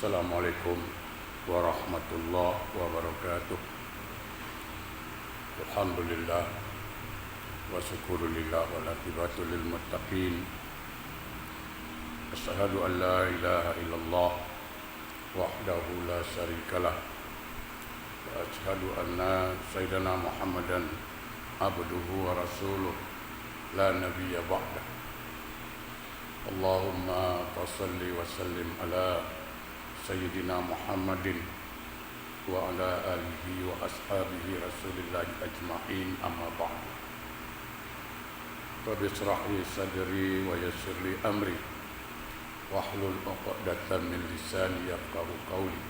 Assalamualaikum warahmatullahi wabarakatuh. Alhamdulillah wa syukurulillah wa laqibatu lil muttaqin. Asyhadu an la ilaha illallah wahdahu la syarikalah wa asyhadu anna sayyidana Muhammadan abduhu wa rasuluh la nabiyya ba'dah. Allahumma salli wa sallim ala Sayyidina Muhammadin wa ala alihi wa ashabihi Rasulillah ajma'in, amma ba'du. Rabbi shrah li sadri wa yassir li amri wahlul 'uqdatam min lisani yafqahu qawli.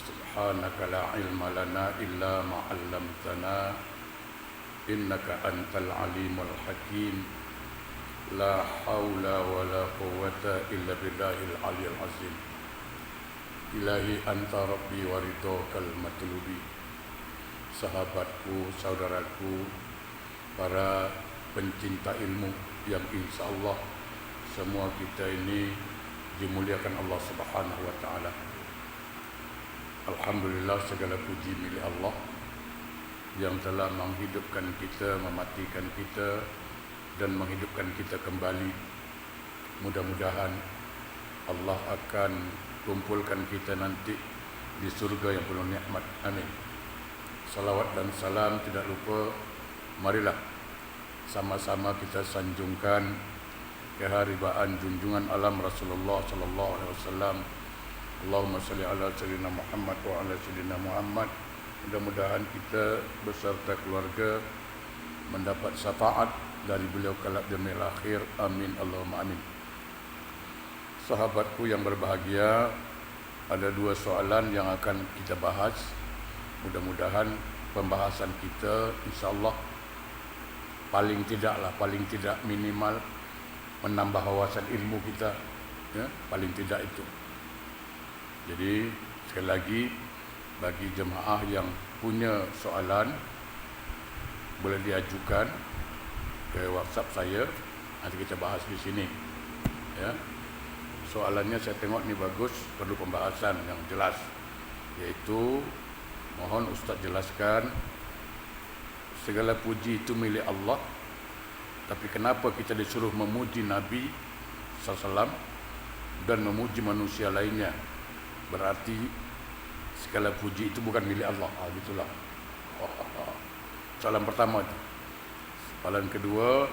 Subhanaka la ilma lana illa ma 'allamtana innaka antal alimul hakim. La haula wa la quwwata illa billahil aliyyil azim. Ilahi anta rabbi wa ridhokal matlubi. Sahabatku, saudaraku, para pencinta ilmu yang insyaallah semua kita ini dimuliakan Allah Subhanahu wa taala. Alhamdulillah, segala puji milik Allah yang telah menghidupkan kita, mematikan kita dan menghidupkan kita kembali. Mudah-mudahan Allah akan kumpulkan kita nanti di surga yang penuh nikmat. Amin. Salawat dan salam tidak lupa, marilah sama-sama kita sanjungkan keharibaan junjungan alam Rasulullah sallallahu alaihi wasallam. Allahumma shalli ala sayyidina Muhammad wa ala sayyidina Muhammad. Mudah-mudahan kita beserta keluarga mendapat syafaat dari beliau kelak di yaumil akhir. Amin Allahumma amin. Sahabatku yang berbahagia, ada dua soalan yang akan kita bahas. Mudah-mudahan pembahasan kita insyaallah paling tidak minimal menambah wawasan ilmu kita, ya, paling tidak itu. Jadi sekali lagi, bagi jemaah yang punya soalan boleh diajukan ke WhatsApp saya, nanti kita bahas di sini, ya. Soalannya saya tengok ni bagus, perlu pembahasan yang jelas, yaitu mohon Ustaz jelaskan, segala puji itu milik Allah, tapi kenapa kita disuruh memuji Nabi SAW dan memuji manusia lainnya? Berarti segala puji itu bukan milik Allah. Gitulah. Soalan pertama itu. Soalan kedua,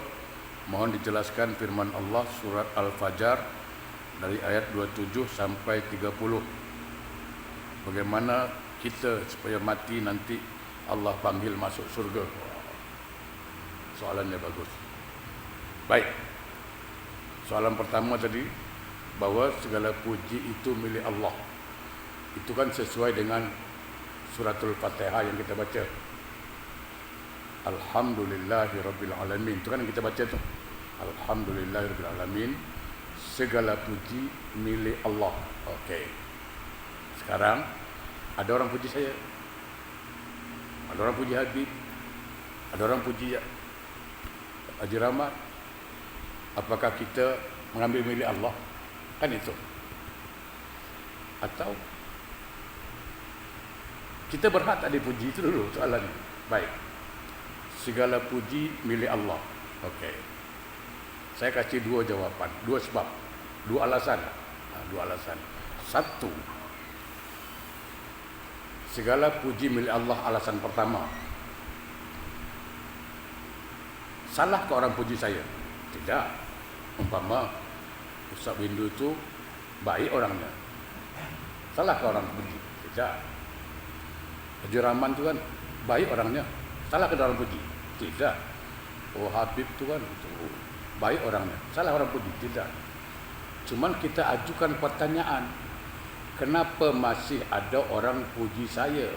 mohon dijelaskan firman Allah surat Al-Fajr dari ayat 27 sampai 30. Bagaimana kita supaya mati nanti Allah panggil masuk surga? Soalannya bagus. Baik. Soalan pertama tadi, bahwa segala puji itu milik Allah. Itu kan sesuai dengan suratul Fatihah yang kita baca. Alhamdulillahirabbil alamin. Itu kan yang kita baca tu. Alhamdulillahirabbil alamin. Segala puji milik Allah. Okey. Sekarang ada orang puji saya. Ada orang puji Habib. Ada orang puji Haji Rahmat. Apakah kita mengambil milik Allah? Kan itu. Atau kita berhak tak dipuji? Itu dulu soalannya. Baik. Segala puji milik Allah. Okey. Saya kasih dua jawapan, dua sebab, dua alasan. Dua alasan. Satu, segala puji milik Allah. Alasan pertama, salah ke orang puji saya? Tidak. Umpama Ustaz Windu itu baik orangnya, salah ke orang puji? Tidak. Haji Rahman itu kan baik orangnya, salah ke orang puji? Tidak. Oh, Habib itu kan baik orangnya, salah orang puji? Tidak. Cuman kita ajukan pertanyaan, kenapa masih ada orang puji saya?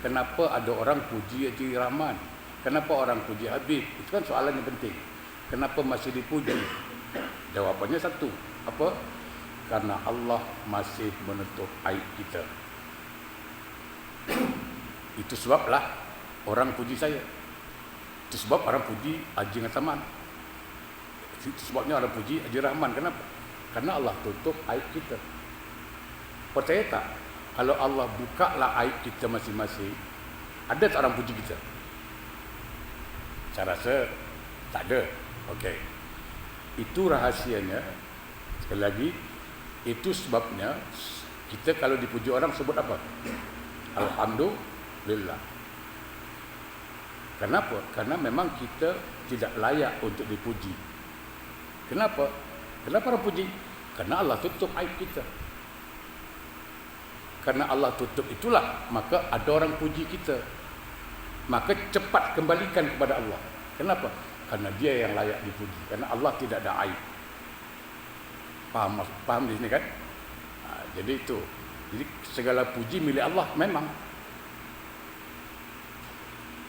Kenapa ada orang puji Haji Rahman? Kenapa orang puji Habib? Itu kan soalan yang penting. Kenapa masih dipuji? Jawabannya satu, apa? Karena Allah masih menutup aib kita. Itu sebablah orang puji saya. Itu sebab orang puji Haji Ngataman. Itu sebabnya orang puji Haji Rahman. Kenapa? Karena Allah tutup aib kita. Percaya tak? Kalau Allah bukalah aib kita masing-masing, ada tak orang puji kita? Saya rasa tak ada. Okey. Itu rahasianya. Sekali lagi, itu sebabnya kita kalau dipuji orang sebut apa? Alhamdulillah. Kenapa? Karena memang kita tidak layak untuk dipuji. Kenapa? Kenapa orang puji? Karena Allah tutup aib kita. Karena Allah tutup itulah, maka ada orang puji kita. Maka cepat kembalikan kepada Allah. Kenapa? Karena dia yang layak dipuji. Karena Allah tidak ada aib. Faham di sini kan? Jadi itu. Jadi segala puji milik Allah memang.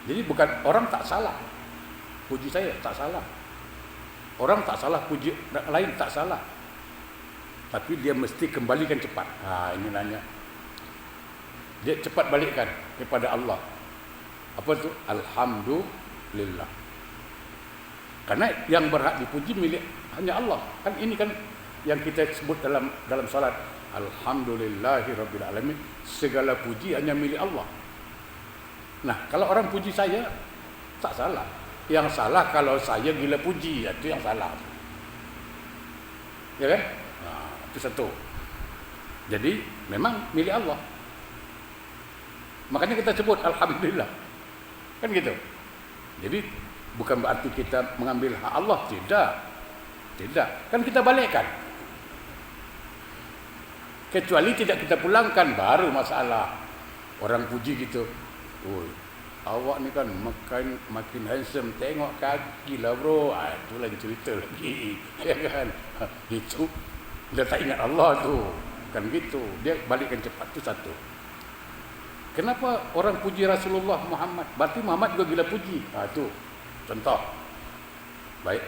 Jadi bukan orang tak salah. Puji saya tak salah. Orang tak salah, puji lain tak salah. Tapi dia mesti kembalikan cepat. Ini nanya. Dia cepat balikkan kepada Allah. Apa tu? Alhamdulillah. Karena yang berhak dipuji milik hanya Allah. Kan ini kan yang kita sebut dalam salat. Alhamdulillahirabbil alamin. Segala puji hanya milik Allah. Nah, kalau orang puji saya tak salah. Yang salah kalau saya gila puji, itu yang salah. Ya kan? Itu satu. Jadi memang milik Allah. Makanya kita sebut alhamdulillah. Kan gitu. Jadi bukan berarti kita mengambil hak Allah, tidak. Tidak. Kan kita balikkan. Kecuali tidak kita pulangkan, baru masalah. Orang puji gitu. Awak ni kan makin handsome, tengok kaki lah bro. Itu lagi cerita lagi. Ya kan? Itu dia tak ingat Allah tu. Kan gitu. Dia balikkan cepat, tu satu. Kenapa orang puji Rasulullah Muhammad? Berarti Muhammad juga gila puji. Itu contoh. Baik.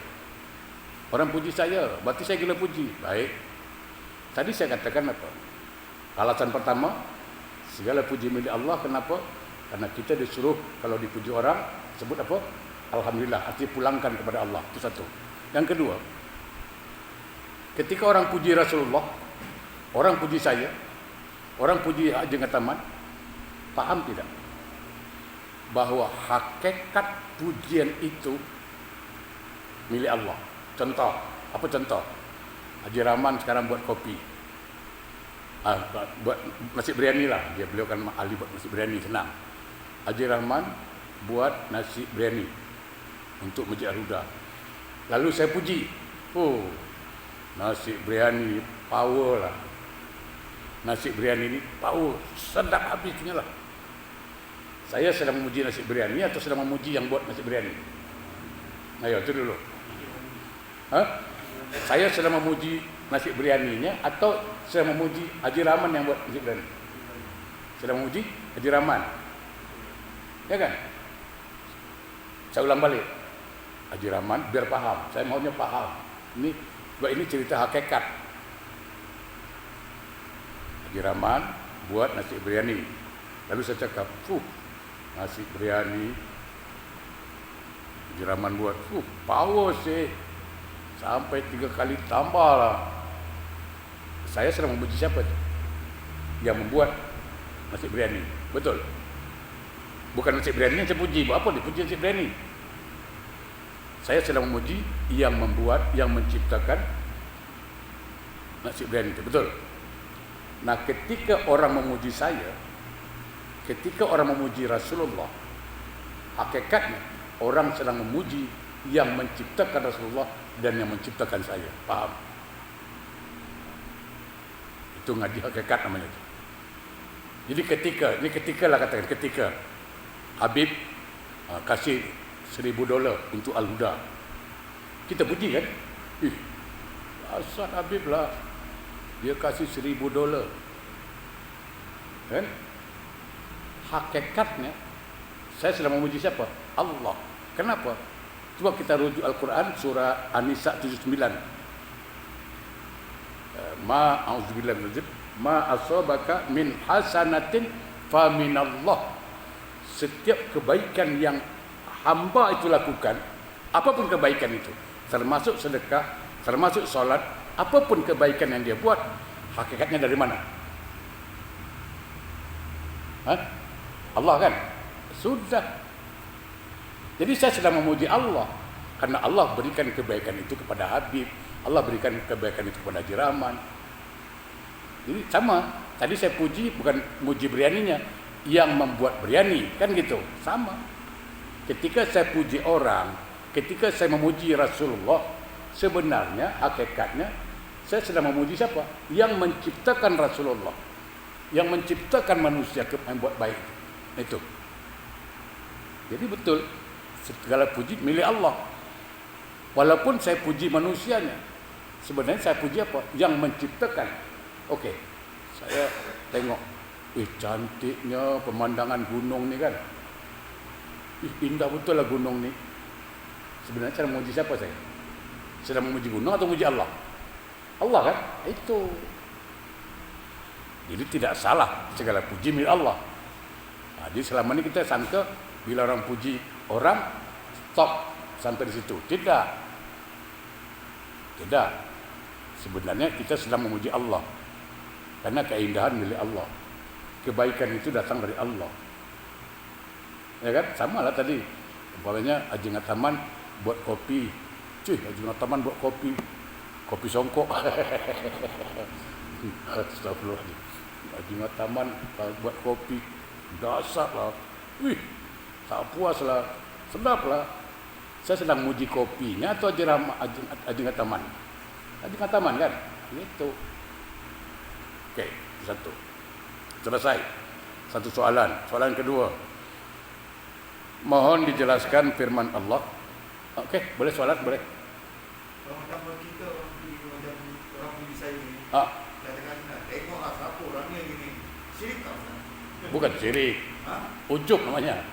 Orang puji saya, berarti saya gila puji. Baik. Tadi saya katakan apa? Alasan pertama, segala puji milik Allah. Kenapa? Karena kita disuruh kalau dipuji orang sebut apa? Alhamdulillah, arti pulangkan kepada Allah. Itu satu. Yang kedua, ketika orang puji Rasulullah, orang puji saya, orang puji Haji Taman, paham tidak? Bahwa hakikat pujian itu milik Allah. Contoh, apa contoh? Haji Rahman sekarang buat kopi. Buat nasi biryani lah. Beliau kan ahli buat nasi biryani, senang. Haji Rahman buat nasi biryani untuk Masjid Al-Huda. Lalu saya puji. Nasi biryani power lah. Nasi biryani ini power, sedap habisnya lah. Saya sedang memuji nasi biryani atau sedang memuji yang buat nasi biryani? Ayo, itu dulu. Saya sedang memuji nasi biryaninya atau sedang memuji Haji Rahman yang buat nasi biryani? Sedang memuji Haji Rahman. Ya kan? Saya ulang balik. Haji Rahman biar paham. Saya maunya paham. Ini sebab ini cerita hakikat. Haji Rahman buat nasi biryani. Lalu saya cakap, nasi biryani Haji Rahman buat, power sih. Sampai 3 kali tambah lah. Saya sedang memuji siapa? Yang membuat nasi biryani. Betul? Bukan nasi biryani yang saya puji. Buat apa dia puji nasi biryani? Saya sedang memuji yang membuat, yang menciptakan nasi biryani itu. Betul? Nah, ketika orang memuji saya, ketika orang memuji Rasulullah, hakikatnya orang sedang memuji yang menciptakan Rasulullah dan yang menciptakan saya. Paham? Itu ngaji hakikat namanya. Jadi ketika lah katakan, ketika Habib kasih $1,000 untuk Al-Huda, kita puji kan? Asal Habib lah, dia kasih $1,000 kan? Hakikatnya saya sedang memuji siapa? Allah. Kenapa? Coba kita rujuk Al-Quran surah An-Nisa 79. A'udzubillahi minaz zib. Ma asabaka min hasanatin fa minallah. Setiap kebaikan yang hamba itu lakukan, apapun kebaikan itu, termasuk sedekah, termasuk solat, apapun kebaikan yang dia buat, hakikatnya dari mana? Hah? Allah kan? Sudah. Jadi saya sedang memuji Allah karena Allah berikan kebaikan itu kepada Habib, Allah berikan kebaikan itu kepada Haji Rahman. Jadi sama. Tadi saya puji bukan muji biryaninya, yang membuat biryani, kan gitu. Sama. Ketika saya puji orang, ketika saya memuji Rasulullah, sebenarnya hakikatnya saya sedang memuji siapa? Yang menciptakan Rasulullah, yang menciptakan manusia yang buat baik itu. Jadi betul, segala puji milik Allah. Walaupun saya puji manusianya, sebenarnya saya puji apa? Yang menciptakan. Oke, saya tengok, cantiknya pemandangan gunung ni kan. Indah betul lah gunung ni. Sebenarnya saya memuji siapa saya? Sedang memuji gunung atau memuji Allah? Allah kan? Itu. Jadi tidak salah segala puji milik Allah. Jadi selama ini kita sangka bila orang puji orang, stop sampai di situ. Tidak. Tidak. Sebenarnya kita sedang memuji Allah. Karena keindahan milik Allah. Kebaikan itu datang dari Allah. Ya kan? Sama lah tadi. Umpamanya Haji Ngataman buat kopi. Cuy, Haji Ngataman buat kopi. Kopi songkok. Astagfirullahaladzim. Haji Ngataman buat kopi. Dasar lah. Wih, tak puas lah. Sedap lah. Saya sedang muji kopinya atau Haji Ngataman? Haji Ngataman kan? Itu. Oke, satu. Selesai. Satu soalan. Soalan kedua. Mohon dijelaskan firman Allah. Oke, boleh soalan? Boleh. Kalau kita orang puji saya ini, katakan, tengoklah siapa orangnya gini. Syirik tak? Bukan syirik. Ujub namanya.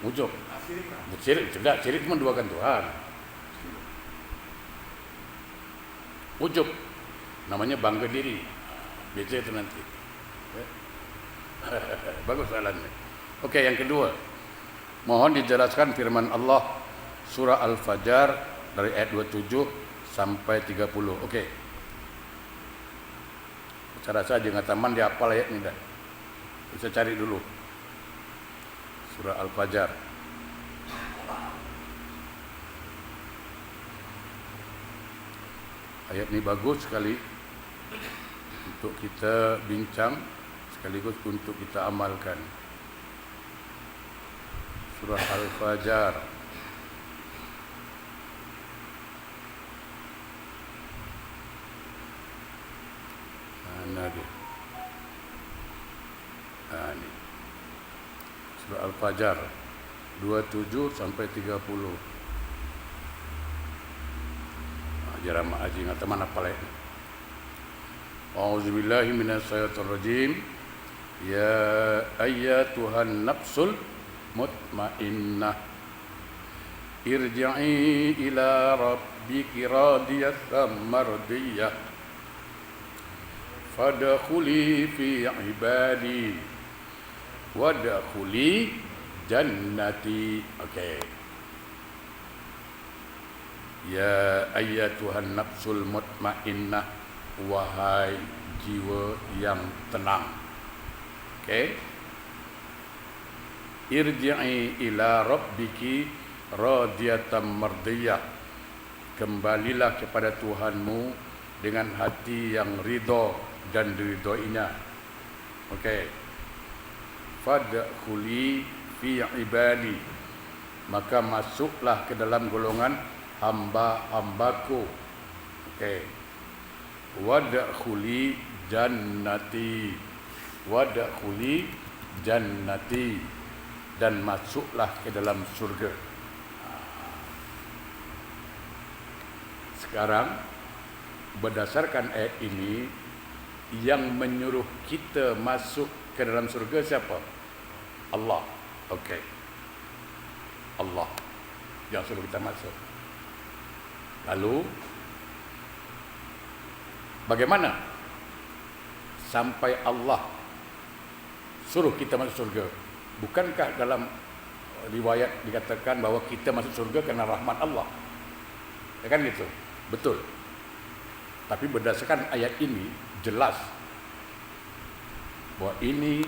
Ujub. Syirik tak? Syirik, tidak. Syirik menduakan Tuhan. Ujub. Namanya bangga diri. Biasa itu nanti. Bagus soalannya. Oke, yang kedua. Mohon dijelaskan firman Allah surah Al-Fajr dari ayat 27 sampai 30. Oke. Saya rasa Haji Ngataman dia hafal ayat ini dah. Bisa cari dulu. Surah Al-Fajr. Ayat ini bagus sekali untuk kita bincang sekaligus untuk kita amalkan. Surah Al-Fajr. Mana dia? Ini. Surah Al-Fajr 27 sampai 30. Haji Ngataman apa lagi? A'udzubillahi minasyaitonir rajim. Ya ayyatuhan nafsul mutmainnah irji'i ila rabbiki radiyatan mardiyah fadkhuli fi ibadi wadkhuli jannati. Okey. Ya ayyatuhan nafsul mutmainnah, wahai jiwa yang tenang. Okey. Irji'i ila rabbiki radiyatan mardiyah. Kembalilah kepada Tuhanmu dengan hati yang ridha dan diridhoinya. Okey. Fadkhuli fi ibadi. Maka masuklah ke dalam golongan hamba-hambaku. Okey. Wadkhuli jannati. Wadkhuli jannati. Dan masuklah ke dalam surga. Sekarang berdasarkan ayat ini, yang menyuruh kita masuk ke dalam surga siapa? Allah. Okey. Allah yang suruh kita masuk. Lalu bagaimana sampai Allah suruh kita masuk surga? Bukankah dalam riwayat dikatakan bahawa kita masuk surga kerana rahmat Allah? Ya kan gitu? Betul. Tapi berdasarkan ayat ini jelas bahawa ini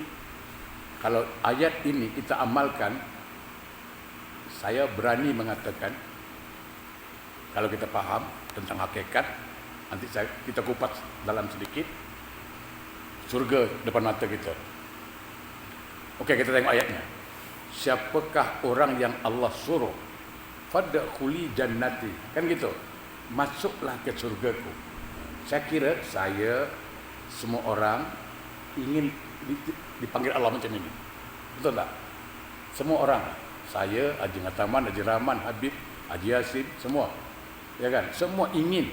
Kalau ayat ini kita amalkan, saya berani mengatakan, kalau kita paham tentang hakikat, nanti kita kupas dalam sedikit, surga depan mata kita. Okey, kita tengok ayatnya. Siapakah orang yang Allah suruh? Fadkhuli jannati. Kan gitu. Masuklah ke surgaku. Saya kira semua orang ingin dipanggil Allah macam ini. Betul tak? Semua orang. Saya, Haji Ngataman, Haji Rahman, Habib, Haji Yasin, semua. Ya kan? Semua ingin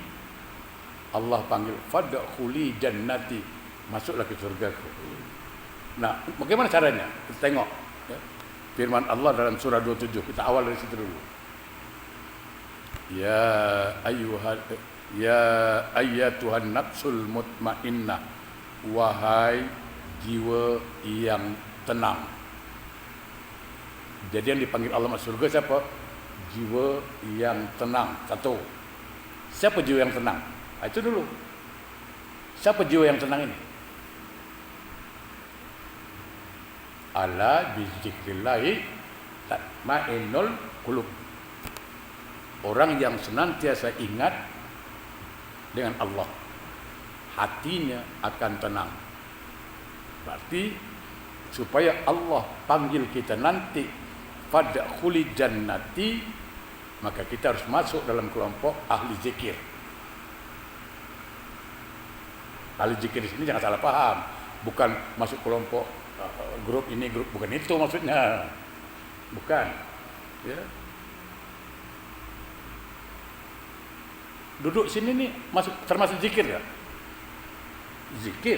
Allah panggil fadkhuli jannati. Masuklah ke surgaku. Nah, bagaimana caranya? Kita tengok ya. Firman Allah dalam surah 27. Kita awal dari situ dulu. Ya ayyatuhan nafsul mutmainnah, wahai jiwa yang tenang. Jadi yang dipanggil Allah masuk surga siapa? Jiwa yang tenang. Satu. Siapa jiwa yang tenang? Itu dulu. Siapa jiwa yang tenang ini? Ala bizikrillahi tatma'innul qulub. Orang yang senantiasa ingat dengan Allah, hatinya akan tenang. Berarti supaya Allah panggil kita nanti fadkhuli jannati, maka kita harus masuk dalam kelompok ahli zikir. Ahli zikir di sini jangan salah paham, bukan masuk kelompok grup ini, grup bukan itu maksudnya. Bukan. Ya. Duduk sini nih termasuk zikir ya? Zikir.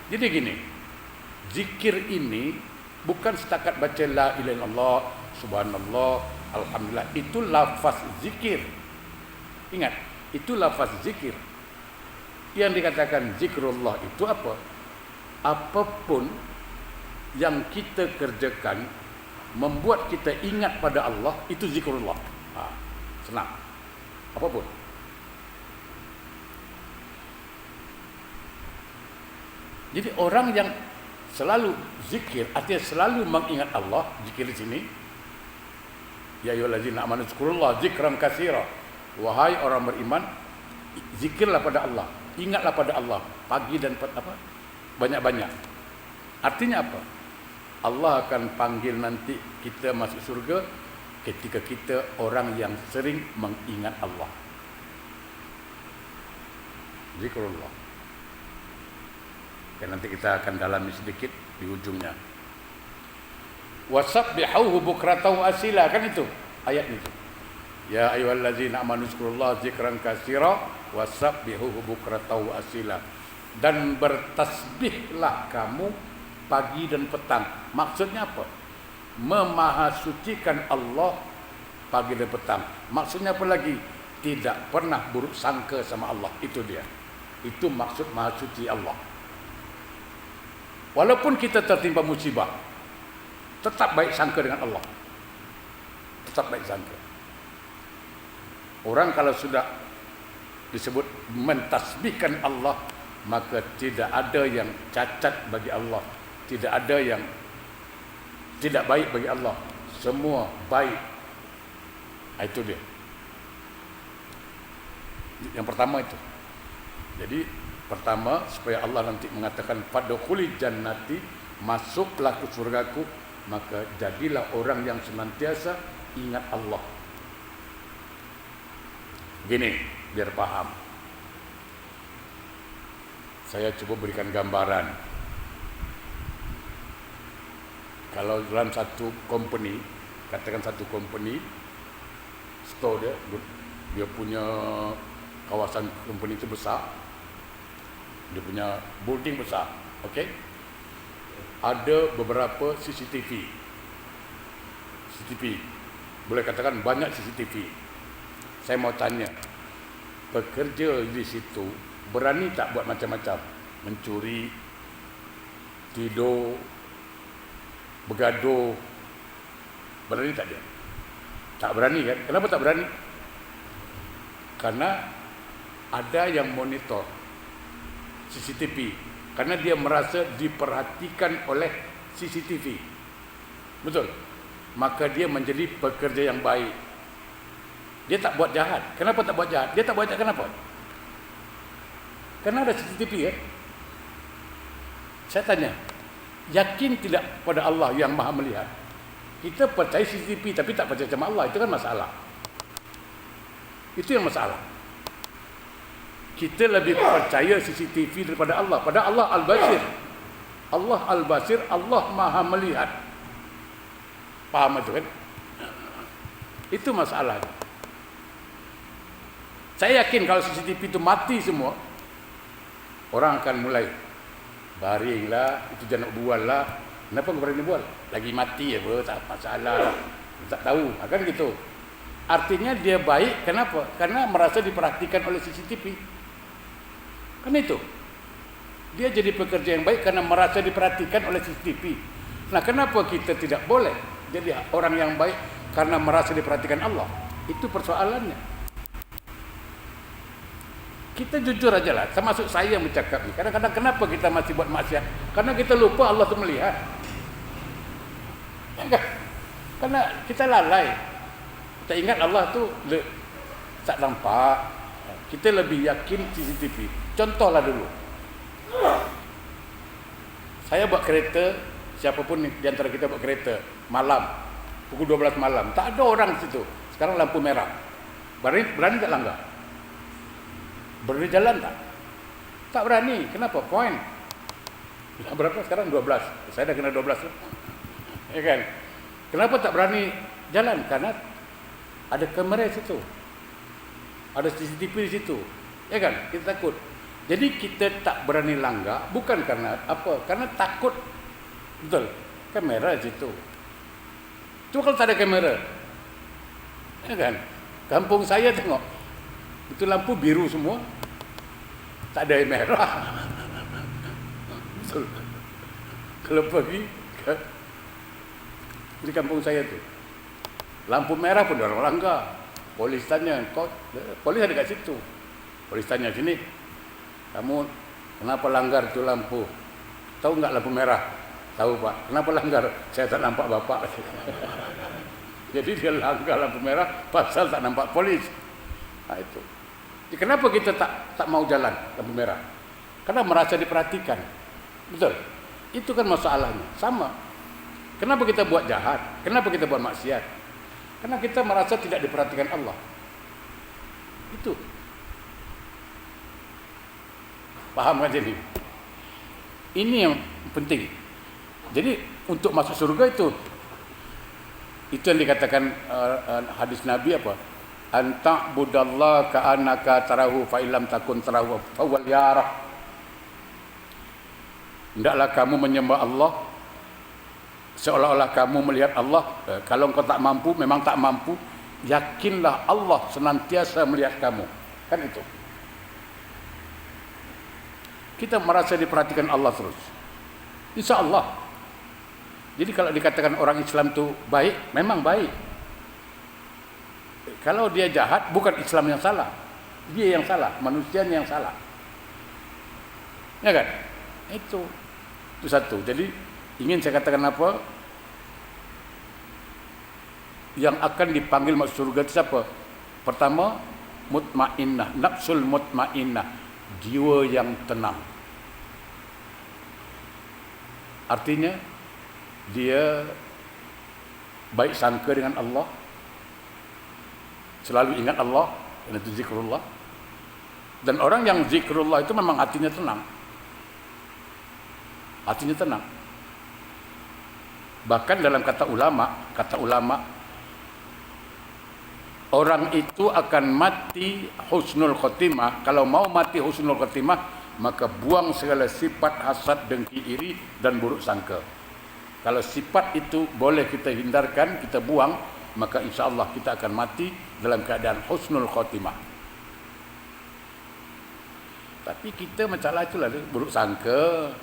Jadi gini, zikir ini bukan setakat baca la ilaha illallah, subhanallah, alhamdulillah. Itu lafaz zikir. Ingat, itu lafaz zikir. Yang dikatakan zikrullah itu apa? Apapun yang kita kerjakan membuat kita ingat pada Allah, itu zikrullah. Senang. Apapun. Jadi orang yang selalu zikir, artinya selalu mengingat Allah, zikir di sini. Ya ayyuhallazina amanu dzkurullah dzikran katsira. Wahai orang beriman, zikirlah pada Allah, ingatlah pada Allah pagi dan banyak-banyak. Artinya apa? Allah akan panggil nanti kita masuk surga ketika kita orang yang sering mengingat Allah. Zikrullah. Okay, nanti kita akan dalami sedikit di ujungnya. Wasabbihuhu bukratan wa asila, kan itu ayat itu. Ya ayyuhallazina amanu dzkurullaha dzikran katsira wasabbihuhu bukratan wa asila. Dan bertasbihlah kamu pagi dan petang. Maksudnya apa? Memahasucikan Allah pagi dan petang. Maksudnya apa lagi? Tidak pernah buruk sangka sama Allah. Itu dia. Itu maksud maha suci Allah. Walaupun kita tertimpa musibah, tetap baik sangka dengan Allah. Tetap baik sangka. Orang kalau sudah disebut mentasbihkan Allah, maka tidak ada yang cacat bagi Allah. Tidak ada yang tidak baik bagi Allah. Semua baik. Itu dia. Yang pertama itu. Jadi pertama, supaya Allah nanti mengatakan fadkhuli jannati, masuklah ke surgaku, maka jadilah orang yang senantiasa ingat Allah. Gini, biar paham. Saya coba berikan gambaran. Kalau dalam satu company, katakan satu company, store dia punya kawasan company itu besar, dia punya building besar, okey? Ada beberapa CCTV, boleh katakan banyak CCTV. Saya mau tanya, pekerja di situ berani tak buat macam-macam, mencuri, tidur, bergaduh, berani tak dia? Tak berani kan? Kenapa tak berani? Karena ada yang monitor CCTV Karena dia merasa diperhatikan oleh CCTV. Betul? Maka dia menjadi pekerja yang baik. Dia tak buat jahat. Kenapa tak buat jahat? Dia tak buat jahat kenapa? Karena ada CCTV kan? Saya tanya, yakin tidak pada Allah yang maha melihat? Kita percaya CCTV tapi tak percaya sama Allah. Itu kan masalah. Itu yang masalah. Kita lebih percaya CCTV daripada Allah. Pada Allah Al-Basir. Allah Al-Basir, Allah maha melihat. Paham itu kan? Itu masalah. Saya yakin kalau CCTV itu mati semua, orang akan mulai baringlah, itu jangan bual lah. Kenapa kau berani bual? Lagi mati ya, tak masalah. Tak tahu, akan gitu. Artinya dia baik, kenapa? Karena merasa diperhatikan oleh CCTV. Kan itu. Dia jadi pekerja yang baik karena merasa diperhatikan oleh CCTV. Nah, kenapa kita tidak boleh jadi orang yang baik karena merasa diperhatikan Allah? Itu persoalannya. Kita jujur aja lah, termasuk saya yang bercakap ni. Kadang-kadang kenapa kita masih buat maksiat? Karena kita lupa Allah tu melihat. Karena kita lalai. Kita ingat Allah tu tak nampak. Kita lebih yakin CCTV. Contohlah dulu. Saya buat kereta, siapapun di antara kita buat kereta malam, pukul 12 malam, tak ada orang di situ. Sekarang lampu merah. Berani tak langgar? Berani jalan tak? Tak berani. Kenapa? Poin. Berapa sekarang? 12. Saya dah kena 12 tu. Ya kan? Kenapa tak berani jalan? Karena ada kamera di situ. Ada CCTV di situ. Ya kan? Kita takut. Jadi kita tak berani langgar bukan karena apa? Karena takut. Betul. Kamera di situ. Cuma kalau tak ada kamera. Ya kan? Kampung saya tengok. Itu lampu biru semua. Tak ada yang merah. Betul. Kalau pergi di kampung saya tu, lampu merah pun orang langgar. Polis tanya, polis ada kat situ. Polis tanya, sini, kamu kenapa langgar tu lampu? Tahu enggak lampu merah? Tahu Pak. Kenapa langgar? Saya tak nampak bapak. Jadi dia langgar lampu merah pasal tak nampak polis. Nah itu. Jadi kenapa kita tak mau jalan lampu merah? Karena merasa diperhatikan. Betul? Itu kan masalahnya. Sama. Kenapa kita buat jahat? Kenapa kita buat maksiat? Karena kita merasa tidak diperhatikan Allah. Itu. Paham kan jadi? Ini yang penting. Jadi untuk masuk surga itu yang dikatakan hadis Nabi apa? Anta budallah ka'annaka tarahu fa illam takun tarahu fa wal yarah. Hendaklah kamu menyembah Allah seolah-olah kamu melihat Allah. Kalau engkau tak mampu, memang tak mampu, yakinlah Allah senantiasa melihat kamu. Kan itu. Kita merasa diperhatikan Allah terus. Insya Allah. Jadi kalau dikatakan orang Islam itu baik, memang baik. Kalau dia jahat, bukan Islam yang salah. Dia yang salah, manusianya yang salah. Ya kan? Itu satu. Jadi ingin saya katakan apa? Yang akan dipanggil masuk surga itu siapa? Pertama, mutmainnah, nafsul mutmainnah, jiwa yang tenang. Artinya dia baik sangka dengan Allah, selalu ingat Allah, itu zikrullah. Dan orang yang zikrullah itu memang hatinya tenang. Hatinya tenang. Bahkan dalam kata ulama, orang itu akan mati husnul khotimah. Kalau mau mati husnul khotimah, maka buang segala sifat hasad, dengki, iri dan buruk sangka. Kalau sifat itu boleh kita hindarkan, kita buang, maka insya Allah kita akan mati dalam keadaan husnul khotimah. Tapi kita masalah itulah, buruk sangka,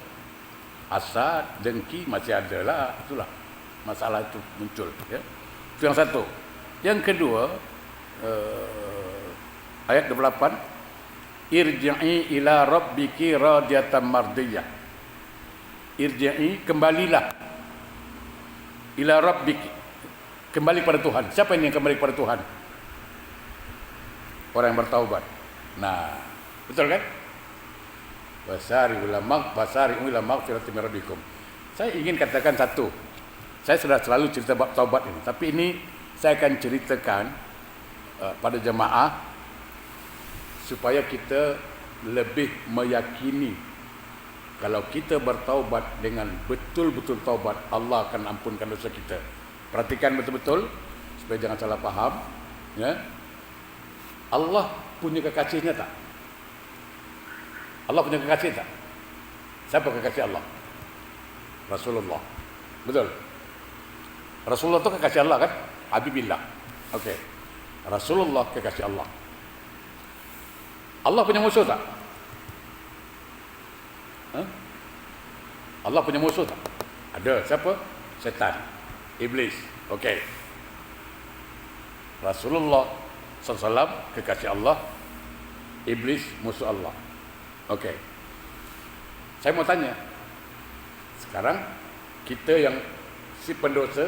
hasad, dengki masih ada lah. Itulah masalah itu muncul. Ya. Itu yang satu. Yang kedua, ayat 28, irji'i ila rabbiki radiyatan mardiyah. Irji'i, kembalilah. Ila rabbik, kembali pada Tuhan. Siapa ini yang kembali pada Tuhan? Orang yang bertaubat. Nah, betul kan? Basari'u ila maghfiratin min rabbikum. Saya ingin katakan satu. Saya sudah selalu cerita bab taubat ini, tapi ini saya akan ceritakan pada jemaah supaya kita lebih meyakini kalau kita bertaubat dengan betul-betul taubat, Allah akan ampunkan dosa kita. Perhatikan betul-betul supaya jangan salah faham, ya. Allah punya kekasihnya tak? Allah punya kekasih tak? Siapa kekasih Allah? Rasulullah. Betul. Rasulullah itu kekasih Allah kan? Habibillah. Okey. Rasulullah kekasih Allah. Allah punya musuh tak? Allah punya musuh tak? Ada. Siapa? Setan, iblis. Okey. Rasulullah SAW kekasih Allah, iblis musuh Allah. Okey. Saya mau tanya. Sekarang kita yang si pendosa,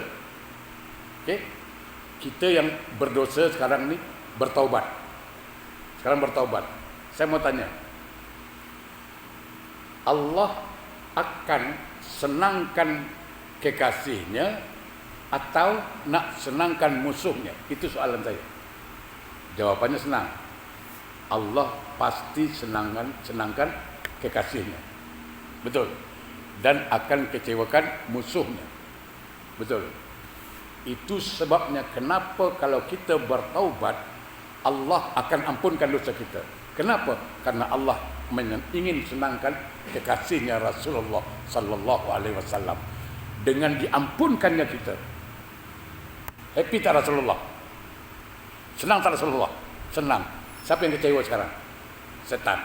okey? Kita yang berdosa sekarang ni bertaubat. Sekarang bertaubat. Saya mau tanya. Allah akan senangkan kekasihnya atau nak senangkan musuhnya? Itu soalan saya. Jawapannya senang. Allah pasti senangkan kekasihnya. Betul. Dan akan kecewakan musuhnya. Betul. Itu sebabnya kenapa kalau kita bertaubat, Allah akan ampunkan dosa kita. Kenapa? Karena Allah ingin senangkan kekasihnya Rasulullah sallallahu alaihi wasallam. Dengan diampunkannya kita. Happy tak Rasulullah? Senang tak Rasulullah? Senang. Siapa yang kecewa sekarang? Setan.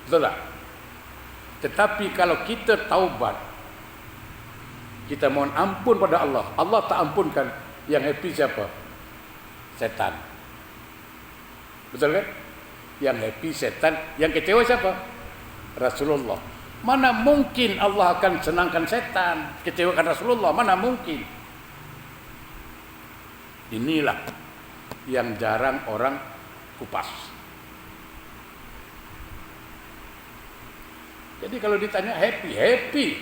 Betul tak? Tetapi kalau kita taubat, kita mohon ampun pada Allah, Allah tak ampunkan, yang happy siapa? Setan. Betul kan? Yang happy setan, yang kecewa siapa? Rasulullah. Mana mungkin Allah akan senangkan setan, kecewakan Rasulullah? Mana mungkin? Inilah yang jarang orang kupas. Jadi kalau ditanya happy.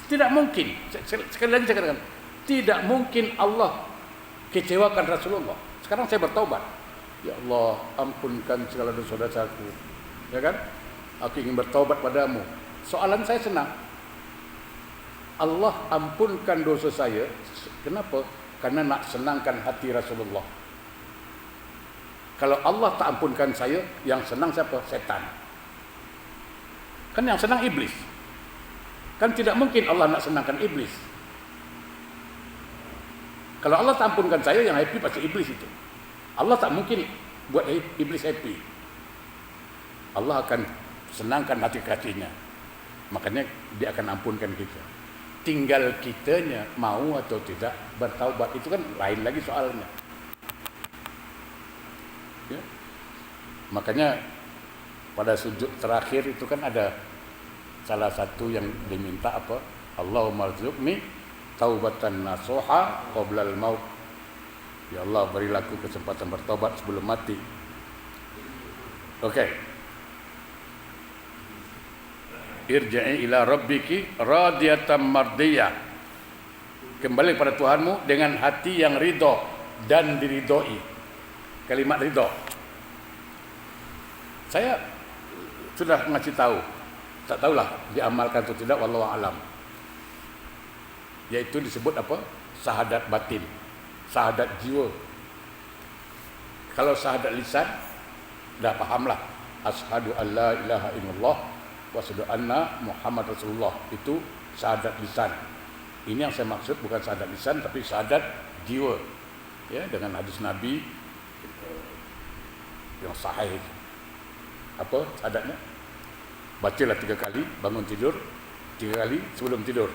Tidak mungkin. Sekali lagi saya katakan, tidak mungkin Allah kecewakan Rasulullah. Sekarang saya bertaubat. Ya Allah, ampunkan segala dosa-dosaku. Ya kan? Aku ingin bertaubat padamu. Soalan saya senang. Allah ampunkan dosa saya. Kenapa? Karena nak senangkan hati Rasulullah. Kalau Allah tak ampunkan saya, yang senang siapa? Setan. Kan yang senang iblis. Kan tidak mungkin Allah nak senangkan iblis. Kalau Allah tak ampunkan saya, yang happy pasti iblis itu. Allah tak mungkin buat iblis happy. Allah akan senangkan hati kasihnya. Makanya dia akan ampunkan kita. Tinggal kitanya mau atau tidak bertaubat. Itu kan lain lagi soalnya. Ya. Makanya pada sujud terakhir itu kan ada salah satu yang diminta apa? Allahumma rzuqni taubatan nasuha qabla al-maut. Ya Allah, berilah aku kesempatan bertobat sebelum mati. Okey. Irji'i ila rabbiki radiyatan mardiyah. Kembali pada Tuhanmu dengan hati yang ridha dan diridhoi. Kalimat ridha. Saya sudah ngasih tahu. Tak tahulah diamalkan atau tidak, wallahu alam. Yaitu disebut apa? Syahadat batin. Syahadat jiwa. Kalau syahadat lisan, dah fahamlah. Asyhadu an la ilaha illallah wa asyhadu anna Muhammad Rasulullah. Itu syahadat lisan. Ini yang saya maksud, bukan syahadat lisan tapi syahadat jiwa. Ya, dengan hadis Nabi yang sahih. Apa syahadatnya? Bacalah 3 kali bangun tidur, 3 kali sebelum tidur.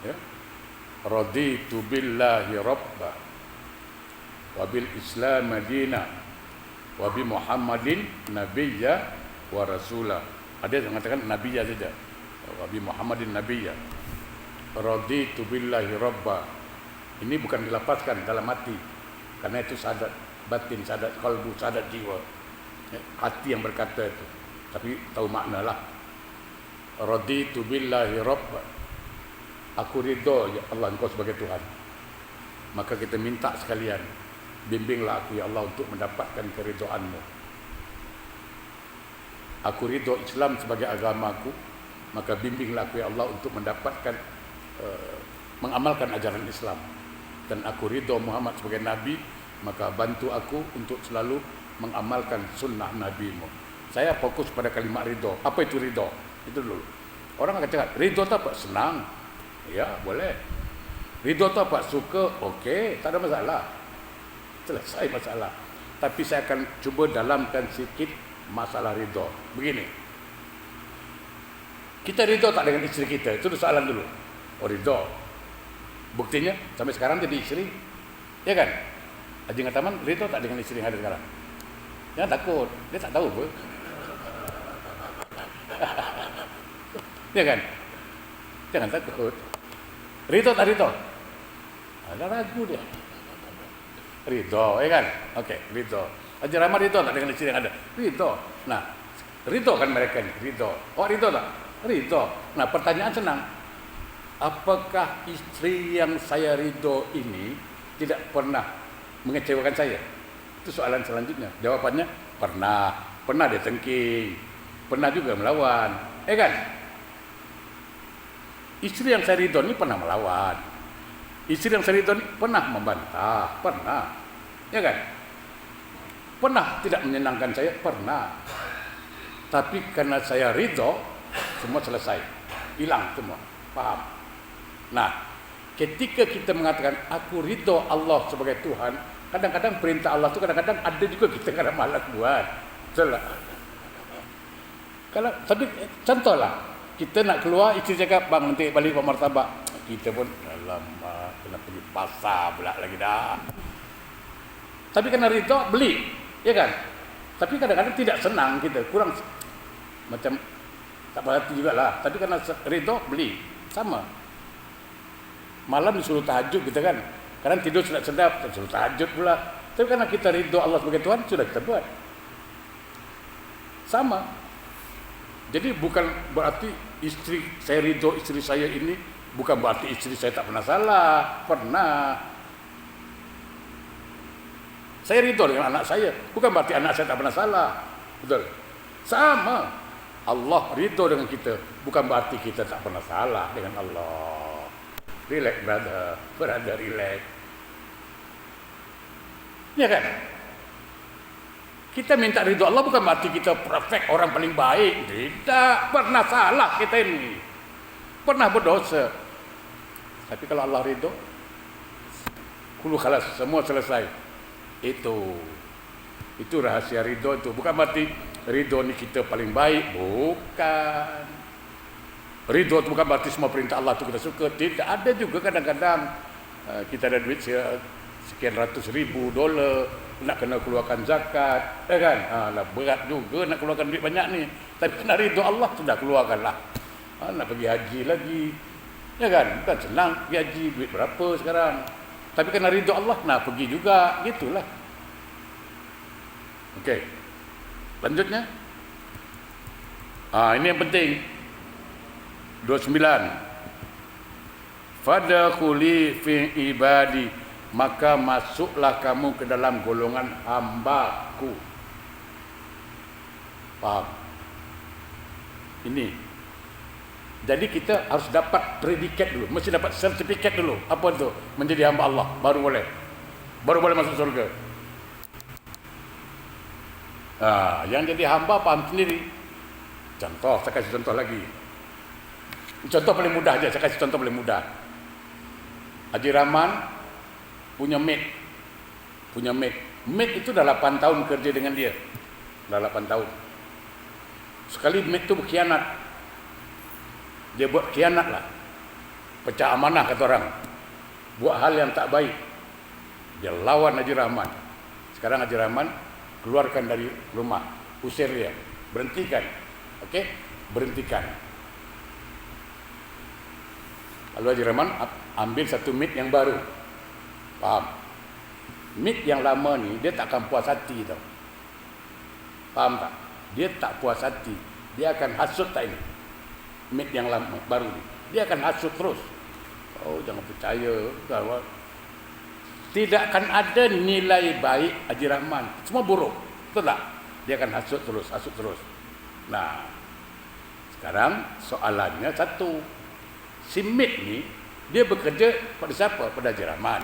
Ya. Raditu billahi rabba wa bil islam madina wa bi Muhammadin nabiyya wa rasula. Ada yang mengatakan nabiyya saja. Wa bi Muhammadin nabiyya. Raditu billahi rabba. Ini bukan dilapaskan dalam hati, karena itu sadat batin, sadat kalbu, sadat jiwa. Hati yang berkata itu, tapi tahu makna lah. Raditu billahi rabba. Aku ridho ya Allah engkau sebagai Tuhan. Maka kita minta sekalian, bimbinglah aku ya Allah untuk mendapatkan keridhoanmu. Aku ridho Islam sebagai agamaku, maka bimbinglah aku ya Allah untuk mendapatkan mengamalkan ajaran Islam. Dan aku ridho Muhammad sebagai Nabi, maka bantu aku untuk selalu mengamalkan sunnah Nabi-Mu. Saya fokus pada kalimat ridho. Apa itu ridho? Itu dulu. Orang akan cakap, ridho itu apa? Senang. Ya, boleh. Ridho itu apa? Suka. Okey, tak ada masalah. Selesai masalah. Tapi saya akan cuba dalamkan sikit masalah ridho. Begini. Kita ridho tak dengan isteri kita? Itu soalan dulu. Oh, ridho. Buktinya sampai sekarang jadi istri, ya kan? Haji Ngataman ridho tak dengan istri yang ada sekarang? Jangan takut, dia tak tahu pun. Ya kan? Jangan takut. Ridho tak ridho? Ada ragu dia. Ridho, ya kan? Okey, ridho. Haji Rahmat ridho tak dengan istri yang ada? Ridho. Nah, ridho kan mereka ni, ridho. Oh, ridho tak? Ridho. Nah, pertanyaan senang. Apakah istri yang saya ridho ini tidak pernah mengecewakan saya? Itu soalan selanjutnya. Jawabannya pernah. Pernah dia tengking, pernah juga melawan, kan? Istri yang saya ridho ini pernah melawan. Istri yang saya ridho ini pernah membantah, pernah, ya kan? Pernah tidak menyenangkan saya, pernah. Tapi karena saya ridho, semua selesai, hilang semua, paham? Nah, ketika kita mengatakan aku ridho Allah sebagai Tuhan, kadang-kadang perintah Allah itu kadang-kadang ada juga kita kadang malas buat. Betul tak? Kalau tapi contohlah, kita nak keluar, isteri cakap, bang nanti balik Pak Martabak. Kita pun alamak, kena pergi pasar pula lagi dah. Tapi kena ridho beli, ya kan? Tapi kadang-kadang tidak senang kita, kurang macam tak berhati jugalah. Tapi karena ridho beli, sama. Malam disuruh tahajud kita kan, kadang tidur sedap-sedap, disuruh tahajud pula. Tapi karena kita ridho Allah sebagai Tuhan, sudah kita buat. Sama. Jadi bukan berarti istri saya ridho istri saya ini, bukan berarti istri saya tak pernah salah, pernah. Saya ridho dengan anak saya, bukan berarti anak saya tak pernah salah. Betul? Sama. Allah ridho dengan kita, bukan berarti kita tak pernah salah dengan Allah. Relax brother, relax. Ya kan? Kita minta ridho Allah bukan berarti kita perfect, orang paling baik. Tidak, pernah salah kita ini. Pernah berdosa. Tapi kalau Allah ridho, kulu khalas, semua selesai. Itu rahasia ridho itu. Bukan berarti ridho ni kita paling baik, bukan. Ridho itu bukan berarti semua perintah Allah itu kita suka. Tidak, ada juga kadang-kadang kita ada duit sekian ratus ribu dolar, nak kena keluarkan zakat, ya kan? Lah berat juga nak keluarkan duit banyak ni. Tapi kena ridho Allah, sudah keluarkanlah. Nak pergi haji lagi, ya kan? Bukan senang pergi haji, duit berapa sekarang? Tapi kena ridho Allah, nah pergi juga, gitulah. Okey, lanjutnya. Ini yang penting. 29. Fadkhuli fi ibadi, maka masuklah kamu ke dalam golongan hamba-Ku. Paham? Ini. Jadi kita harus dapat predikat dulu, mesti dapat sertifikat dulu. Apa tu? Menjadi hamba Allah, baru boleh masuk surga. Yang jadi hamba paham sendiri. Contoh, saya kasih contoh lagi. Contoh paling mudah aja, saya kasih contoh paling mudah. Haji Rahman punya maid. Maid itu dah 8 tahun kerja dengan dia. Dah 8 tahun. Sekali maid itu berkhianat. Dia buat khianat lah. Pecah amanah kata orang. Buat hal yang tak baik. Dia lawan Haji Rahman. Sekarang Haji Rahman keluarkan dari rumah, usir dia, berhentikan. Okey, berhentikan. Lalu Haji Rahman ambil satu mit yang baru. Faham? Mit yang lama ni dia tak akan puas hati tau. Faham tak? Dia tak puas hati. Dia akan hasut tak ini? Mit yang lama baru ni. Dia akan hasut terus. Oh, jangan percaya. Tidak akan ada nilai baik Haji Rahman. Semua buruk. Betul tak? Dia akan hasut terus, hasut terus. Nah, sekarang soalannya satu. Si Mit ni, dia bekerja pada siapa? Pada Haji Rahman.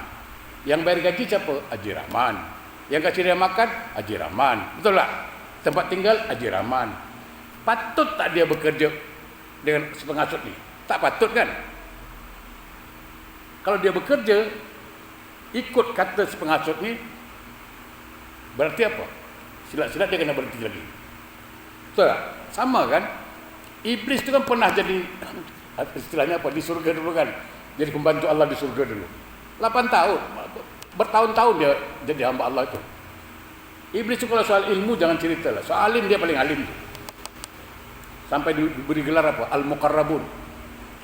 Yang bayar gaji siapa? Haji Rahman. Yang kasih dia makan? Haji Rahman. Betul tak? Tempat tinggal? Haji Rahman. Patut tak dia bekerja dengan si penghasut ni? Tak patut kan? Kalau dia bekerja ikut kata si penghasut ni, berarti apa? Silat-silat dia kena berhenti lagi. Betul tak? Sama kan? Iblis tu kan pernah jadi, istilahnya apa, di surga dulu kan, jadi pembantu Allah di surga dulu 8 tahun, bertahun-tahun dia jadi hamba Allah itu. Iblis itu kalau soal ilmu jangan cerita lah, soal alim dia paling alim tu. Sampai diberi gelar apa, Al-Muqarrabun.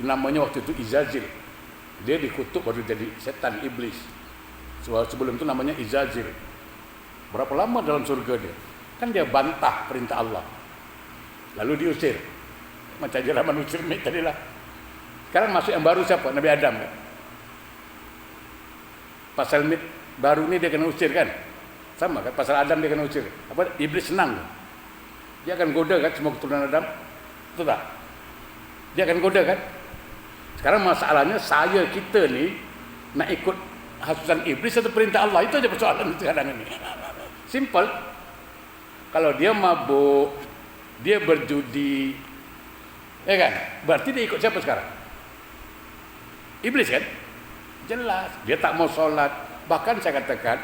Namanya waktu itu Izazil. Dia dikutuk baru jadi setan, iblis. Sebelum itu namanya Izazil. Berapa lama dalam surga dia? Kan dia bantah perintah Allah, lalu diusir. Macam Haji Rahman usir Mit tadi lah. Sekarang masuk yang baru siapa? Nabi Adam kan? Pasal Mit baru ni dia kena usir kan? Sama kan? Pasal Adam dia kena usir. Apa? Iblis senang. Dia akan goda kan semua keturunan Adam? Betul tak? Dia akan goda kan? Sekarang masalahnya kita ni nak ikut hasutan iblis atau perintah Allah? Itu aja persoalan sekarang ini. Simple. Kalau dia mabuk, dia berjudi, ya kan? Berarti dia ikut siapa sekarang? Iblis kan? Jelas. Dia tak mau solat. Bahkan saya katakan,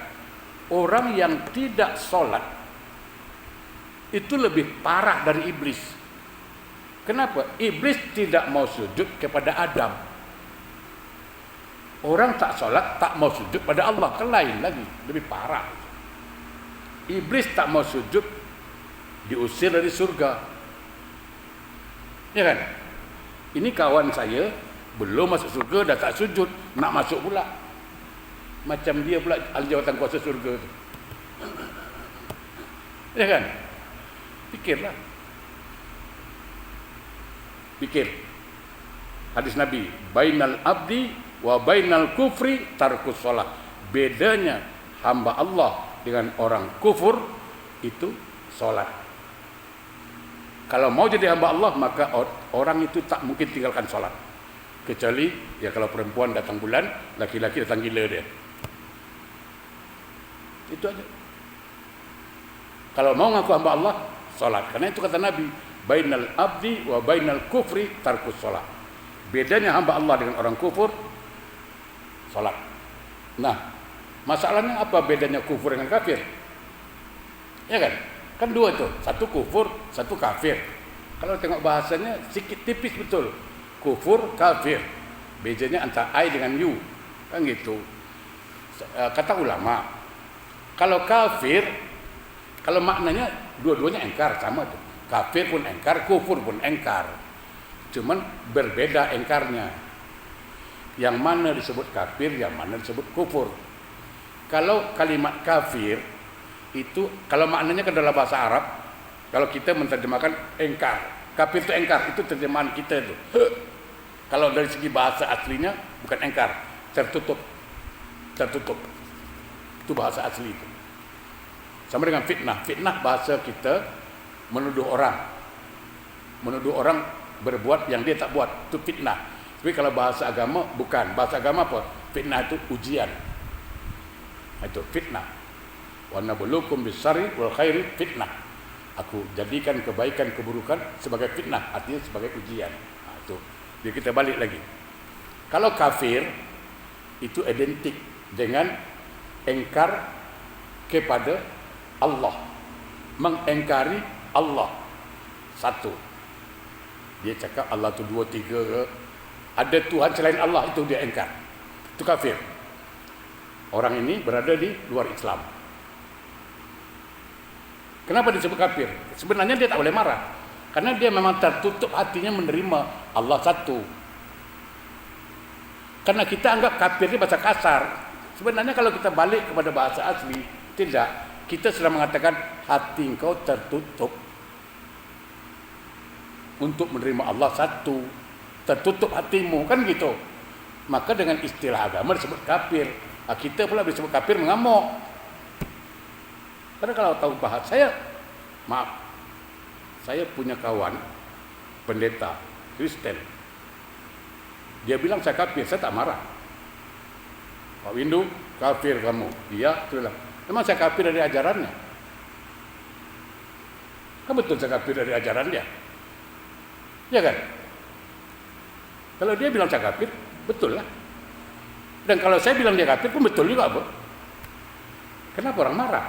orang yang tidak solat itu lebih parah dari iblis. Kenapa? Iblis tidak mau sujud kepada Adam. Orang tak solat, tak mau sujud pada Allah. Kan lain lagi. Lebih parah. Iblis tak mau sujud, diusir dari surga. Ya kan? Ini kawan saya belum masuk surga dah tak sujud, nak masuk pula. Macam dia pula ahli jawatan kuasa surga tu. Ya kan? Fikirlah. Fikir. Hadis Nabi, bainal abdi wa bainal kufri tarkus shalah. Bedanya hamba Allah dengan orang kufur itu solat. Kalau mau jadi hamba Allah, maka orang itu tak mungkin tinggalkan solat. Kecuali ya kalau perempuan datang bulan, laki-laki datang gila dia. Itu aja. Kalau mau ngaku hamba Allah, solat. Karena itu kata Nabi, bainal abdi wa bainal kufri tarkus shalah. Bedanya hamba Allah dengan orang kufur, solat. Nah, masalahnya apa bedanya kufur dengan kafir? Ya kan? Kan dua tuh, satu kufur, satu kafir. Kalau tengok bahasanya sikit tipis betul. Kufur, kafir. Bedanya antara I dengan you. Kan gitu. Kata ulama, kalau kafir, kalau maknanya dua-duanya engkar, sama tuh. Kafir pun engkar, kufur pun engkar. Cuman berbeda engkarnya. Yang mana disebut kafir, yang mana disebut kufur. Kalau kalimat kafir itu, kalau maknanya ke dalam bahasa Arab, kalau kita menerjemahkan engkar, kafir itu engkar, itu terjemahan kita itu. Kalau dari segi bahasa aslinya bukan engkar, tertutup, tertutup. Itu bahasa asli itu. Sama dengan fitnah. Fitnah bahasa kita menuduh orang berbuat yang dia tak buat, itu fitnah. Tapi kalau bahasa agama bukan. Bahasa agama apa? Fitnah itu ujian. Itu fitnah. Wa nabluukum bisyarri wal khairi fitnah. Aku jadikan kebaikan keburukan sebagai fitnah, artinya sebagai ujian. Nah, itu. Jadi kita balik lagi. Kalau kafir itu identik dengan engkar kepada Allah, mengengkari Allah. Satu, dia cakap Allah itu 2, 3, ada Tuhan selain Allah, itu dia engkar. Itu kafir. Orang ini berada di luar Islam. Kenapa disebut kafir? Sebenarnya dia tak boleh marah. Karena dia memang tertutup hatinya menerima Allah satu. Karena kita anggap kafir ini bahasa kasar. Sebenarnya kalau kita balik kepada bahasa asli, tidak. Kita sudah mengatakan hati engkau tertutup untuk menerima Allah satu. Tertutup hatimu, kan gitu. Maka dengan istilah agama disebut kafir. Kita pula disebut kafir mengamuk. Karena kalau tahu bahasa saya punya kawan pendeta Kristen. Dia bilang saya kafir, saya tak marah. Pak Windu, kafir kamu. Dia bilang, memang saya kafir dari ajarannya. Kan betul saya kafir dari ajaran dia. Ya kan? Kalau dia bilang saya kafir, betul lah. Dan kalau saya bilang dia kafir pun betul juga, Bu. Kenapa orang marah?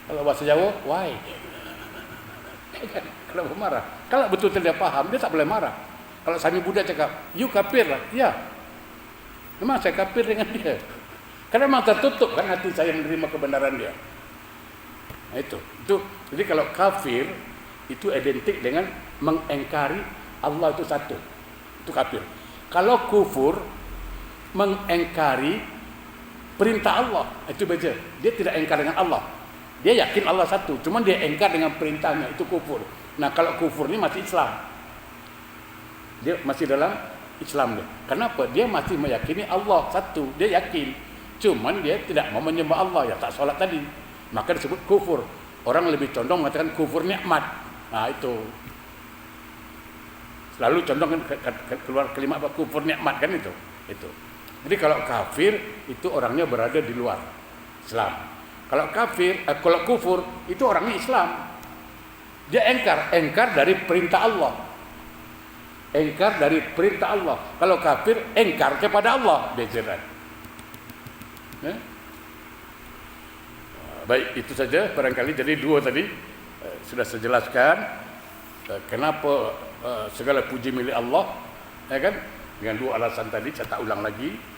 Kalau bahasa Jawa, why? Kenapa marah? Kalau betul-betul dia paham, dia tak boleh marah. Kalau Sami Buddha cakap, you kafir lah. Ya, memang saya kafir dengan dia. Karena memang tertutup kan hati saya menerima kebenaran dia. Nah itu. Jadi kalau kafir, itu identik dengan mengingkari Allah itu satu. Itu kafir. Kalau kufur, mengingkari perintah Allah. Itu beza. Dia tidak ingkar dengan Allah. Dia yakin Allah satu. Cuma dia ingkar dengan perintahnya. Itu kufur. Nah kalau kufur ini masih Islam. Dia masih dalam Islam dia. Kenapa? Dia masih meyakini Allah satu. Dia yakin. Cuman dia tidak mau menyembah Allah. Ya tak solat tadi. Maka disebut kufur. Orang lebih condong mengatakan kufur nikmat. Nah itu. Selalu condong keluar kalimat apa? Kufur nikmat kan itu. Jadi kalau kafir itu orangnya berada di luar Islam. Kalau kafir, kalau kufur itu orangnya Islam. Dia engkar dari perintah Allah. Engkar dari perintah Allah. Kalau kafir, engkar kepada Allah. Bezakan. Baik, itu saja barangkali. Jadi dua tadi sudah saya jelaskan kenapa segala puji milik Allah, ya kan? Dengan dua alasan tadi, saya tak ulang lagi.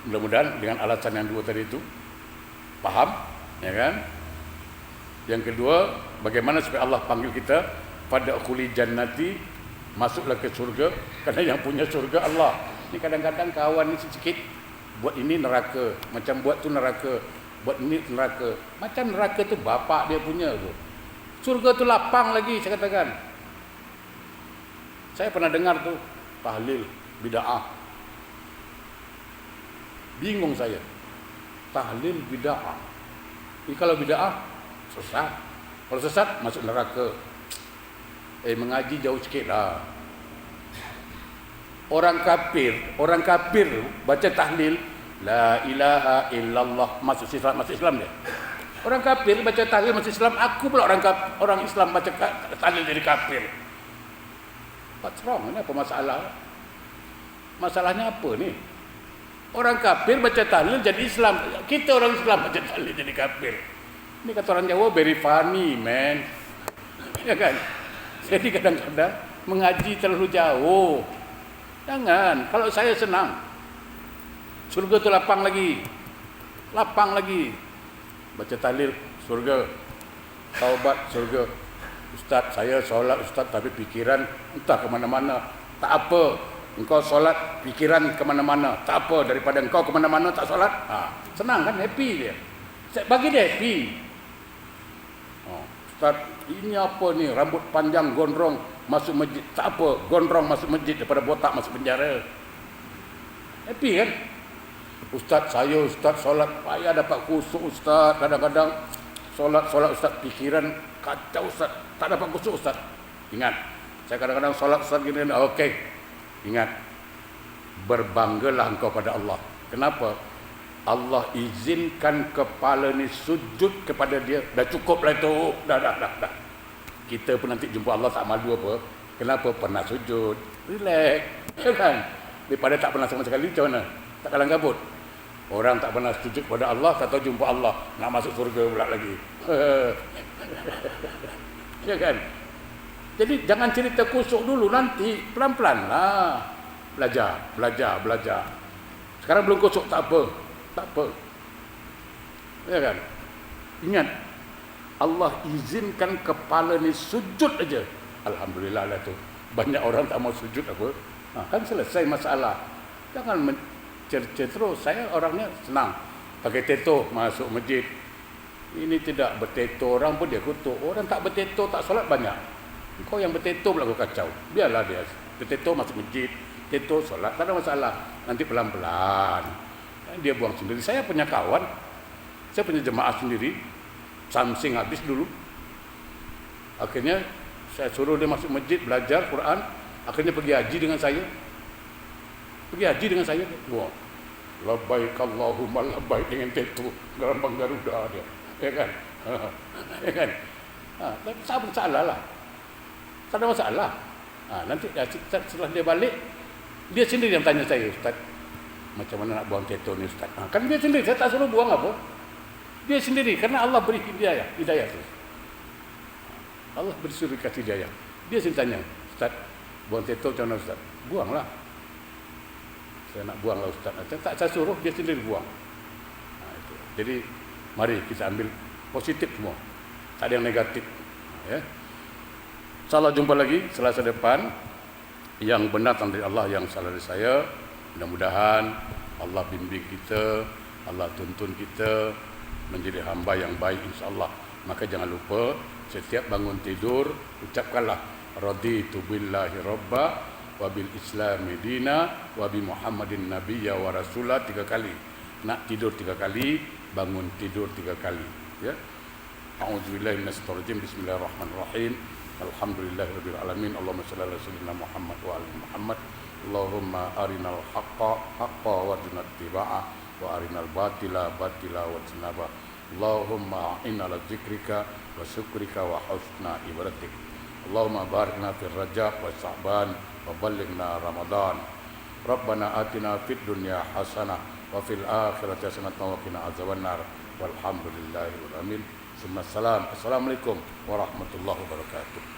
Mudah-mudahan dengan alasan yang dua tadi itu paham, ya kan? Yang kedua, bagaimana supaya Allah panggil kita pada khuli jannati, masuklah ke surga, karena yang punya surga Allah. Ini kadang-kadang kawan ini sedikit buat ini neraka, macam buat tu neraka, buat ini neraka. Macam neraka tu bapak dia punya tu. Surga tu lapang lagi, saya katakan. Saya pernah dengar tu tahlil bid'ah. Bingung saya. Tahlil bid'ah. Ini kalau bid'ah sesat. Kalau sesat masuk neraka. Mengaji jauh sikit lah. Orang kafir baca tahlil la ilaha illallah masuk Islam dia. Orang kafir baca tahlil masuk Islam, aku pula orang Islam baca tahlil jadi kafir. What's wrong? Ini apa masalah? Masalahnya apa ni? Orang kafir baca tahlil jadi Islam. Kita orang Islam baca tahlil jadi kafir. Ini kata orang Jawa very funny, man. Ya kan? Jadi kadang-kadang mengaji terlalu jauh. Jangan. Kalau saya senang. Surga tu lapang lagi. Lapang lagi. Baca tahlil surga. Taubat surga. Ustaz, saya solat Ustaz tapi pikiran entah ke mana-mana. Tak apa. Engkau solat pikiran ke mana-mana. Tak apa, daripada engkau ke mana-mana tak solat. Senang kan, happy dia. Bagi dia happy. Ustaz, ini apa ni? Rambut panjang gondrong masuk masjid. Tak apa, gondrong masuk masjid daripada botak masuk penjara. Happy kan? Ustaz, saya Ustaz solat payah dapat khusyuk Ustaz. Kadang-kadang solat Ustaz pikiran kacau Ustaz. Tak dapat khusyuk Ustaz. Ingat, saya kadang-kadang solat Ustaz gini. Okey. Ingat, berbanggalah engkau pada Allah. Kenapa? Allah izinkan kepala ni sujud kepada dia. Dah cukup lah itu. Dah. Kita pun nanti jumpa Allah tak malu apa. Kenapa? Pernah sujud. Relax. Kan? Daripada tak pernah sama sekali, macam mana? Tak kalang kabut. Orang tak pernah sujud kepada Allah, tak tahu jumpa Allah. Nak masuk surga pula lagi. Ya kan? Jadi jangan cerita kusuk dulu, nanti pelan-pelan lah. Belajar. Sekarang belum kusuk tak apa. tak apa. Ya kan? Ingat, Allah izinkan kepala ni sujud aja. Alhamdulillah lah tu. Banyak orang tak mau sujud apa. Kan selesai masalah. Jangan mencerca terus. Saya orangnya senang. Pakai teto masuk masjid. Ini tidak berteto, orang pun dia kutuk. Orang tak berteto, tak solat banyak. Kau yang berteto pula kau kacau. Biarlah dia berteto masuk masjid, teto solat, tak ada masalah. Nanti pelan-pelan dia buang sendiri. Saya punya kawan, saya punya jemaah sendiri, samsing habis dulu. Akhirnya saya suruh dia masuk masjid belajar Quran. Akhirnya pergi haji dengan saya. Wah, labbaik Allahumma labbaik dengan teto gelombang Garuda dia. Ya kan? Ya kan? Tak bersalah lah. Tak ada masalah. Nanti setelah dia balik, dia sendiri yang tanya saya, Ustaz, macam mana nak buang teto ni Ustaz? Kan dia sendiri, saya tak suruh buang apa. Dia sendiri, karena Allah beri hidayah tu. Allah beri suruh kasih hidayah. Dia sendiri tanya, Ustaz, buang teto macam mana Ustaz? Buanglah. Saya nak buang lah Ustaz. Tak saya suruh, dia sendiri buang. Itu. Jadi mari kita ambil positif semua. Tak ada yang negatif. Ya. InsyaAllah jumpa lagi Selasa depan. Yang benar dari Allah, yang salah dari saya. Mudah-mudahan Allah bimbing kita, Allah tuntun kita menjadi hamba yang baik insyaAllah. Maka jangan lupa setiap bangun tidur ucapkanlah raditu billahi rabba wa bil islami dina wa bi muhammadin nabiyya wa rasulah 3 kali. Nak tidur 3 kali, bangun tidur 3 kali. Ya. A'udzubillahi minasyaitonir rajim. Bismillahirrahmanirrahim. Alhamdulillahirabbil alamin. Allahumma shalli ala sayyidina Muhammad wa ali Muhammad. Allahumma arinal haqqa haqqa warzuqna ittiba'ah wa arinal batila batila wajtanaba. Allahumma a'inna ala dzikrika wa syukrika wa husna ibadatik. Allahumma barikna fil rajab wa sya'ban wa ballighna ramadan. Rabbana atina fid dunya hasanah wa fil akhirati hasanah wa qina azabannar. Walhamdulillahirabbil alamin. Assalamualaikum warahmatullahi wabarakatuh.